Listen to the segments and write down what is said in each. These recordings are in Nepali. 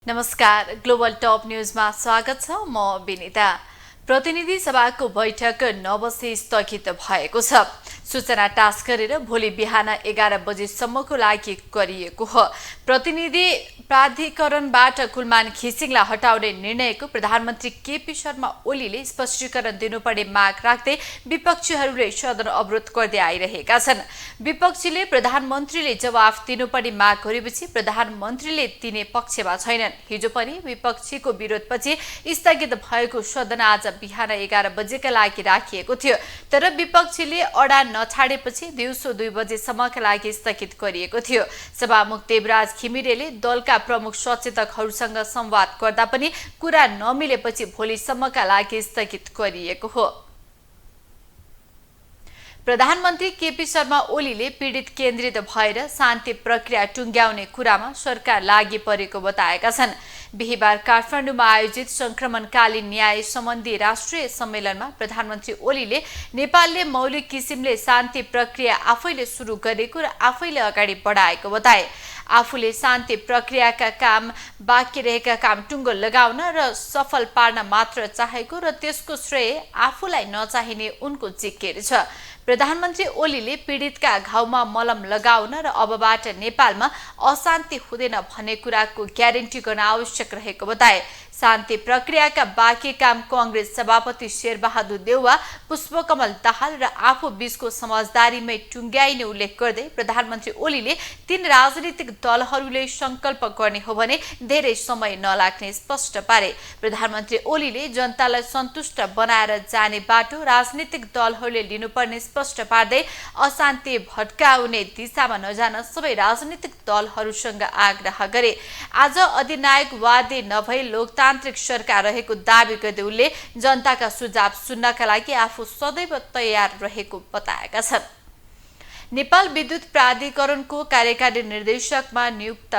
नमस्कार ग्लोबल टप न्यूजमा स्वागत छ म विनिता। प्रतिनिधि सभाको बैठक 9 बजे स्थगित भएको छ। सूचना टास्क गरेर भोलि बिहान 11 बजेसम्मको लागि गरिएको हो। प्रतिनिधि प्राधिकरणबाट कुलमान खिसिङलाई हटाउने निर्णयको प्रधानमन्त्री केपी शर्मा ओलीले स्पष्टीकरण दिनुपर्ने माग राख्दै विपक्षीहरूले सदन अवरोध गर्दै आइरहेका छन्। विपक्षीले प्रधानमन्त्रीले जवाफ दिनुपर्ने माग गरेपछि प्रधानमन्त्रीले दिने पक्षमा छैनन्। हिजो पनि विपक्षीको विरोधपछि स्थगित भएको सदन आज बिहान 11 बजेका लागि राखिएको थियो, तर विपक्षीले अडा नछाडेपछि दिउँसो 2 बजेसम्मका लागि स्थगित गरिएको थियो। सभामुख देवराज घिमिरेले दलका प्रमुख सचेतकहरूसँग संवाद गर्दा पनि कुरा नमिलेपछि भोलिसम्मका लागि स्थगित गरिएको हो। प्रधानमन्त्री केपी शर्मा ओलीले पीडित केन्द्रित भएर शान्ति प्रक्रिया टुङ्ग्याउने कुरामा सरकार लागि परेको बताएका छन्। बिहिबार काठमाडौँमा आयोजित संक्रमणकालीन न्याय सम्बन्धी राष्ट्रिय सम्मेलनमा प्रधानमन्त्री ओलीले नेपालले मौलिक किसिमले शान्ति प्रक्रिया आफैले सुरु गरेको र आफैले अगाडि बढाएको बताए। आफूले शान्ति प्रक्रियाका काम बाँकी रहेका काम टुङ्गो लगाउन र सफल पार्न मात्र चाहेको र त्यसको श्रेय आफूलाई नचाहिने उनको जिज्ञेर छ। प्रधानमन्त्री ओलीले पीडितका घाउमा मलम लगाउन र अबबाट नेपालमा अशान्ति हुँदैन भन्ने कुराको ग्यारेन्टी गर्न आवश्यक रहेको बताए। शान्ति प्रक्रियाका बाँकी काम कांग्रेस सभापति शेरबहादुर देउवा, पुष्पकमल दाहाल र आफू बीचको समझदारीमै टुङ्ग्याइने उल्लेख गर्दै प्रधानमन्त्री ओलीले तीन राजनीतिक दलहरूले संकल्प गर्ने हो भने धेरै समय नलाग्ने स्पष्ट पारे। प्रधानमन्त्री ओलीले जनतालाई सन्तुष्ट बनाएर जाने बाटो राजनीतिक दलहरूले लिनुपर्ने स्पष्ट पार्दै अशान्ति भड्काउने दिशामा नजान सबै राजनीतिक दलहरूसँग आग्रह गरे। आज अधिनायकवादी नभई लोकतान्त्रिक सरकार रहेको दावी गर्दै उनले जनताका सुझाव सुन्नका लागि आफू सदैव तयार रहेको बताएका छन्। नेपाल विद्युत प्राधिकरणको कार्यकारी निर्देशकमा नियुक्त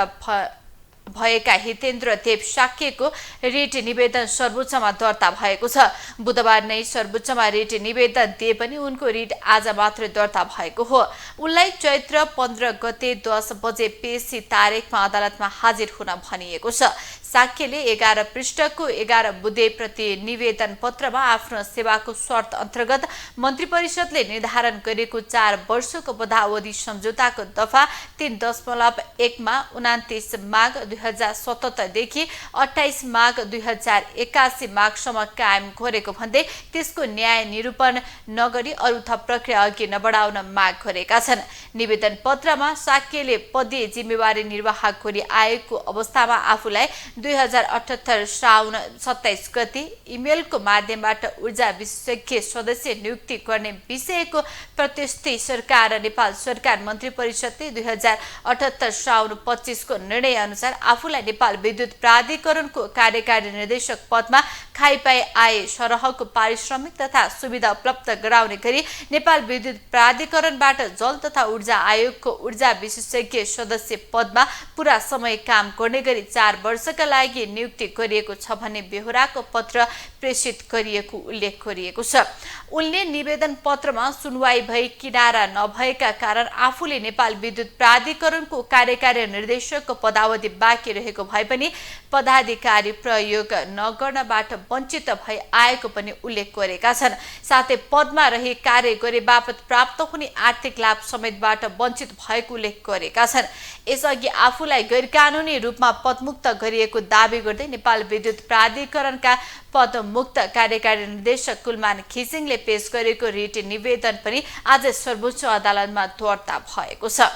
भएका हितेन्द्र देव साक्यको रिट निवेदन सर्वोच्चमा दर्ता भएको छ। बुधबार नै सर्वोच्चमा रिट निवेदन दिए पनि उनको रिट आज मात्र दर्ता भएको हो। उनलाई चैत्र 15 गते 10 बजे पेशी तारिखमा अदालतमा हाजिर हुन भनिएको छ। साक्यले 11 पृष्ठको 11 बुँदे प्रति निवेदन पत्रमा आफ्नो सेवाको शर्त अन्तर्गत मन्त्री परिषदले निर्धारण गरेको 4 वर्षको पदावधि सम्झौताको दफा 3.1 मा 29 माघ 2077 देखि 28 माघ 2081 माघसम्म कायम गरेको भन्दै त्यसको न्याय निरूपण नगरी अरू थप प्रक्रिया अघि नबढाउन माग गरेका छन्। निवेदन पत्रमा साक्यले पदीय जिम्मेवारी निर्वाह गरी आएको अवस्थामा आफूलाई 2078 श्रावण 27 गते इमेलको माध्यमबाट ऊर्जा विशेषज्ञ सदस्य नियुक्ति गर्ने विषयको प्रत्यस्ती सरकार र नेपाल सरकार मन्त्री परिषदले 2078 श्रावण 25 को निर्णय अनुसार आफूलाई नेपाल विद्युत प्राधिकरणको कार्यकारी निर्देशक पदमा खाइपाई आए सरहको पारिश्रमिक तथा सुविधा उपलब्ध गराउने गरी नेपाल विद्युत प्राधिकरणबाट जल तथा ऊर्जा आयोगको ऊर्जा विशेषज्ञ सदस्य पदमा पूरा समय काम गर्ने गरी 4 वर्षका लागि नियुक्ति गरिएको छ भन्ने बेहोराको पत्र प्रेषित गरिएको उल्लेख गरिएको छ। उनले निवेदन पत्रमा सुनवाई भई किनारा नभएका कारण आफूले नेपाल विद्युत प्राधिकरणको कार्यकारी निर्देशकको पदावधि बाँकी रहेको भए पनि पदाधिकारी प्रयोग नगर्नबाट वञ्चित भई आएको पनि उल्लेख गरेका छन्। साथै पदमा रही कार्य गरे बापत प्राप्त हुने आर्थिक लाभ समेतबाट वञ्चित भएको उल्लेख गरेका छन्। यसअघि आफूलाई गैरकानुनी रूपमा पदमुक्त गरिएको दावी गर्दै नेपाल विद्युत प्राधिकरणका पदमुक्त कार्यकारी निर्देशक कुलमान खिसिङले पेश गरेको रिट निवेदन पनि आज सर्वोच्च अदालतमा दर्ता भएको छ।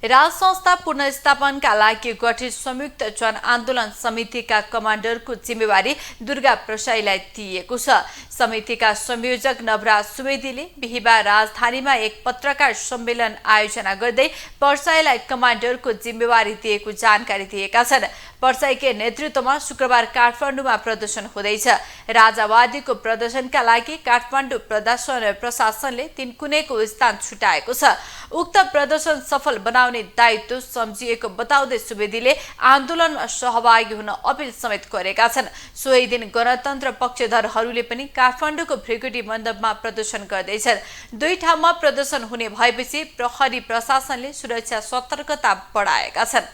राज संस्था पुनर्स्थापनका लागि गठित संयुक्त जन आन्दोलन समितिका कमान्डरको जिम्मेवारी दुर्गा प्रसाईलाई दिएको छ। समितिका संयोजक नवराज सुवेदीले बिहिबार राजधानीमा एक पत्रकार सम्मेलन आयोजना गर्दै प्रसाईलाई कमान्डरको जिम्मेवारी दिएको जानकारी दिएका छन्। प्रसाईको नेतृत्वमा शुक्रबार काठमाडौँमा प्रदर्शन हुँदैछ। राजावादीको प्रदर्शनका लागि काठमाडौँ प्रशासनले तिनकुनेको स्थान छुटाएको छ। उक्त प्रदर्शन सफल बनाउने दायित्व सम्झिएको बताउँदै सुवेदीले आन्दोलनमा सहभागी हुन अपील समेत गरेका छन्। सोही दिन गणतन्त्र पक्षधरहरूले पनि काठमाडौँको भ्रिकुटी मण्डपमा प्रदर्शन गर्दैछन्। दुई ठाउँमा प्रदर्शन हुने भएपछि प्रहरी प्रशासनले सुरक्षा सतर्कता बढाएका छन्।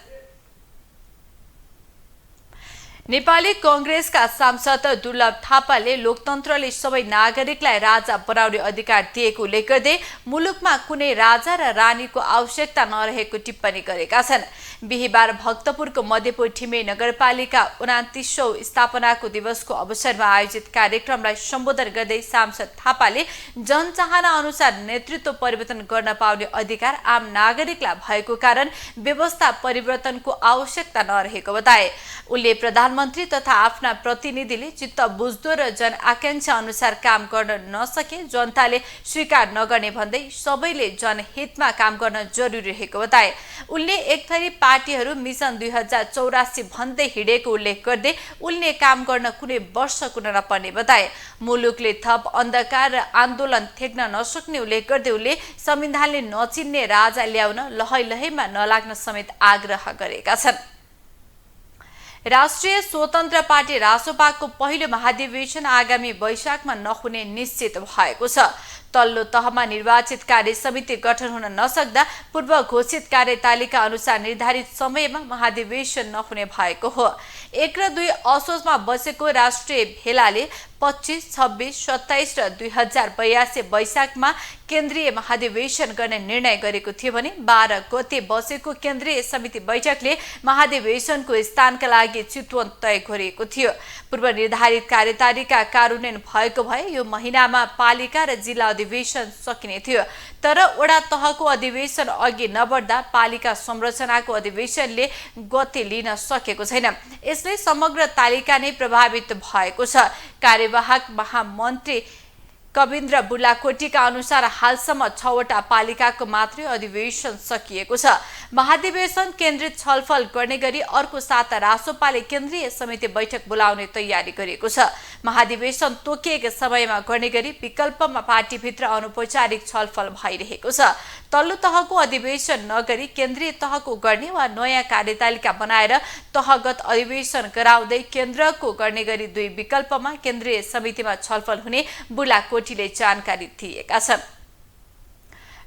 नेपाली कांग्रेसका सांसद दुर्लभ थापाले लोकतन्त्रले सबै नागरिकलाई राजा बनाउने अधिकार दिएको उल्लेख गर्दै मुलुकमा कुनै राजा र रानीको आवश्यकता नरहेको टिप्पणी गरेका छन्। बिहीबार भक्तपुरको मध्यपुर ठिमे नगरपालिका 29औं स्थापनाको दिवसको अवसरमा आयोजित कार्यक्रमलाई सम्बोधन गर्दै सांसद थापाले जनचाहना अनुसार नेतृत्व परिवर्तन गर्न पाउने अधिकार आम नागरिकलाई भएको कारण व्यवस्था परिवर्तनको आवश्यकता नरहेको बताए। उनले प्रधानमन्त्री तथा आफ्ना प्रतिनिधिले चित्त बुझ्दो र जनआकांक्षा अनुसार काम गर्न नसके जनताले स्वीकार नगर्ने भन्दै सबैले जनहितमा काम गर्न जरुरी रहेको बताए। उनले एक थरी पार्टीहरू मिसन 2084 भन्दै हिँडेको उल्लेख गर्दै उनले काम गर्न कुनै वर्ष कुन नपर्ने बताए। मुलुकले थप अन्धकार र आन्दोलन थेक्न नसक्ने उल्लेख गर्दै उनले संविधानले नचिन्ने राजा ल्याउन लहैलहैमा नलाग्न समेत आग्रह गरेका छन्। राष्ट्रिय स्वतन्त्र पार्टी रासोपाको पहिलो महाधिवेशन आगामी वैशाखमा नहुने निश्चित भएको छ। तल्लो तहमा निर्वाचित कार्य समिति गठन हुन नसक्दा पूर्व घोषित कार्यतालिका अनुसार निर्धारित समयमा महाधिवेशन नहुने भएको हो। 1 र 2 असोजमा बसेको राष्ट्रिय भेलाले 25, 26, 27 र 2082 वैशाखमा केन्द्रीय महाधिवेशन गर्ने निर्णय गरेको थियो भने 12 गते बसेको केन्द्रीय समिति बैठकले महाधिवेशनको स्थानका लागि चितवन तय गरेको थियो। पूर्व निर्धारित कार्यतालिका कार्यान्वयन भएको भए यो महिनामा पालिका र जिल्ला अधिवेशन सकिने थियो, तर वडा तहको अधिवेशन अघि नबढ्दा पालिका संरचनाको अधिवेशनले गति लिन सकेको छैन। यसले समग्र तालिका नै प्रभावित भएको छ। कार्यवाहक महामन्त्री कविन्द्र बुर्लाकोटीका अनुसार हालसम्म 6 वटा पालिकाको मात्रै अधिवेशन सकिएको छ। महाधिवेशन केन्द्रित छलफल गर्ने गरी अर्को साता रासोपाले केन्द्रीय समिति बैठक बोलाउने तयारी गरेको छ। महाधिवेशन तोकिएको समयमा गर्ने गरी विकल्पमा पार्टीभित्र अनौपचारिक छलफल भइरहेको छ। तल्लो तहको अधिवेशन नगरी केन्द्रीय तहको गर्ने वा नयाँ कार्यतालिका बनाएर तहगत अधिवेशन गराउँदै केन्द्रको गर्ने गरी दुई विकल्पमा केन्द्रीय समितिमा छलफल हुने बुर्लाकोटीले जानकारी दिएका छन्।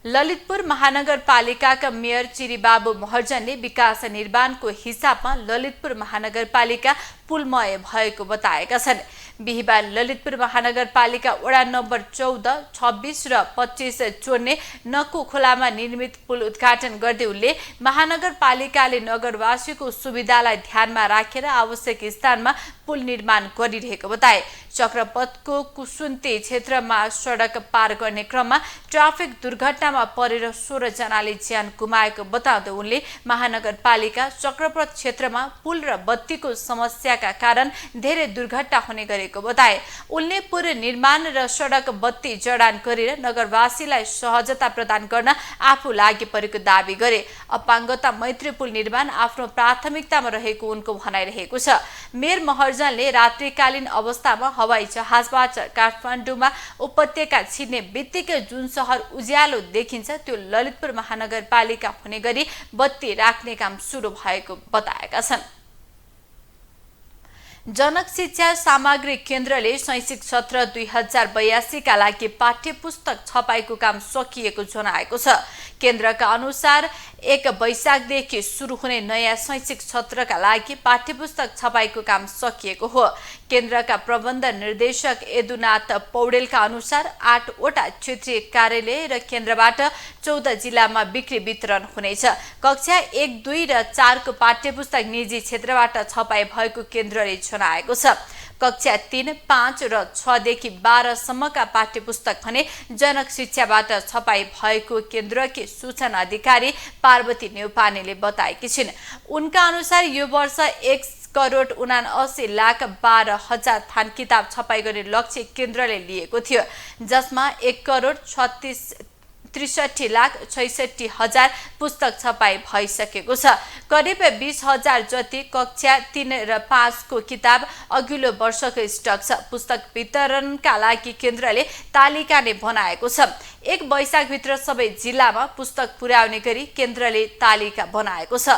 ललितपुर महानगरपालिकाका मेयर चिरीबाबु महर्जनले विकास निर्माणको हिसाबमा ललितपुर महानगरपालिका पुलमय भएको बताएका छन्। बिहीबार ललितपुर महानगरपालिका वडा नम्बर 14, 26 र 25 जोड्ने नक्कु खोलामा निर्मित पुल उद्घाटन गर्दै उनले महानगरपालिकाले नगरवासीको सुविधालाई ध्यानमा राखेर आवश्यक स्थानमा पुल निर्माण गरिरहेको बताए। चक्रपथको कुसुन्ते क्षेत्रमा सडक पार गर्ने क्रममा ट्राफिक दुर्घटनामा परेर 16 जनाले ज्यान गुमाएको बताउँदै उनले महानगरपालिका चक्रपथ क्षेत्रमा पुल र बत्तीको समस्याका कारण धेरै दुर्घटना हुने गरेको बताए। उनले पुल निर्माण र सडक बत्ती जडान गरेर नगरवासीलाई सहजता प्रदान गर्न आफू लागि परेको दावी गरे। अपाङ्गता मैत्री पुल निर्माण आफ्नो प्राथमिकतामा रहेको उनको भनाइरहेको छ। मेयर महर्जनले रात्रिकालीन अवस्थामा हवाई जहाजबाट काठमाडौँमा उपत्यका छिर्ने बित्तिकै जुन सहर उज्यालो देखिन्छ त्यो ललितपुर महानगरपालिका हुने गरी बत्ती राख्ने काम सुरु भएको बताएका छन्। जनक शिक्षा सामग्री केन्द्रले शैक्षिक सत्र 2082 का लागि पाठ्यपुस्तक छपाईको काम सकिएको जनाएको छ। केन्द्रका अनुसार 1 वैशाखदेखि सुरु हुने नयाँ शैक्षिक सत्रका लागि पाठ्यपुस्तक छपाईको काम सकिएको हो। केन्द्रका प्रबन्ध निर्देशक यदुनाथ पौडेलका अनुसार 8 वटा क्षेत्रीय कार्यालय र केन्द्रबाट 14 जिल्लामा बिक्री वितरण हुनेछ। कक्षा 1, 2 र 4 को पाठ्यपुस्तक निजी क्षेत्रबाट छपाई भएको केन्द्रले जनाएको छ। कक्षा 3, 5 र 6 देखि 12 सम्मका पाठ्यपुस्तक भने जनक शिक्षाबाट छपाई भएको केन्द्रकी सूचना अधिकारी पार्वती नेउपानेले बताएकी छिन्। उनका अनुसार यो वर्ष 1,79,12,000 थान किताब छपाई गर्ने लक्ष्य केन्द्रले लिएको थियो, जसमा 1,63,66,000 पुस्तक छपाई भइसकेको छ। करिब 20,000 जति कक्षा 3 र 5 को किताब अघिल्लो वर्षको स्टक छ। पुस्तक वितरणका लागि केन्द्रले तालिका नै बनाएको छ। 1 वैशाखभित्र सबै जिल्लामा पुस्तक पुर्याउने गरी केन्द्रले तालिका बनाएको छ।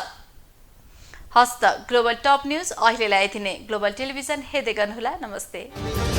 हस्त ग्लोबल टप न्यूज अहिलेलाई यति नै। ग्लोबल टेलिभिजन हेर्दै गर्नुहोला। नमस्ते।